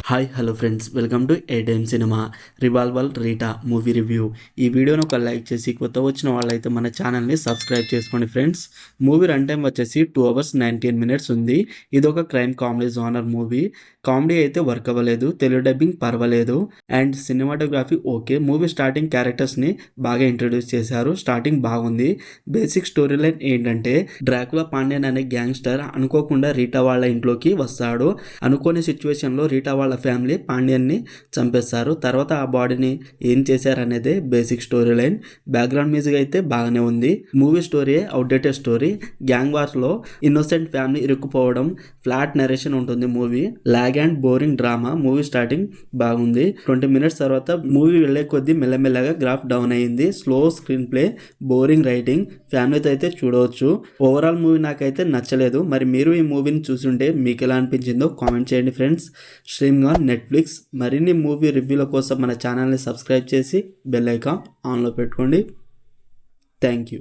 Hi hello friends, welcome to ఏడెం cinema revolver Rita movie review. ఈ వీడియోను ఒక లైక్ చేసి కొత్త వచ్చిన వాళ్ళైతే మన ఛానల్ని సబ్స్క్రైబ్ చేసుకోండి ఫ్రెండ్స్. మూవీ రన్ టైం వచ్చేసి 2 hours 19 minutes ఉంది. ఇది ఒక crime comedy genre movie. Comedy అయితే వర్క్ అవ్వలేదు, తెలుగు డబ్బింగ్ పర్వాలేదు and cinematography okay. Movie starting క్యారెక్టర్స్ని బాగా ఇంట్రడ్యూస్ చేశారు, స్టార్టింగ్ బాగుంది. బేసిక్ స్టోరీ లైన్ ఏంటంటే డ్రాకులా పాండ్యన్ అనే గ్యాంగ్స్టర్ అనుకోకుండా రీటా వాళ్ళ ఇంట్లోకి వస్తాడు. అనుకోని సిచ్యువేషన్లో రీటా వాళ్ళ ఫ్యామిలీ పాండ్యన్ని చంపేస్తారు. తర్వాత ఆ బాడీని ఏం చేశారనేదే basic story line. Background music అయితే బాగానే ఉంది. Movie story outdated story. Gang వార్స్లో ఇన్నోసెంట్ ఫ్యామిలీ ఇరుక్కుపోవడం, ఫ్లాట్ నరేషన్ ఉంటుంది movie. Lag and boring drama. Movie starting బాగుంది, 20 minutes తర్వాత మూవీ వెళ్లే కొద్దీ మెల్లమెల్లగా గ్రాఫ్ డౌన్ అయ్యింది. Slow screenplay, boring writing. ఫ్యామిలీతో అయితే చూడవచ్చు. ఓవరాల్ మూవీ నాకైతే నచ్చలేదు. మరి మీరు ఈ మూవీని చూసుంటే మీకు ఎలా అనిపించిందో కామెంట్ చేయండి ఫ్రెండ్స్. Streaming on Netflix. మరిన్ని మూవీ రివ్యూల కోసం మన ఛానల్ని సబ్స్క్రైబ్ చేసి బెల్ ఐకాన్ ఆన్లో పెట్టుకోండి. Thank you.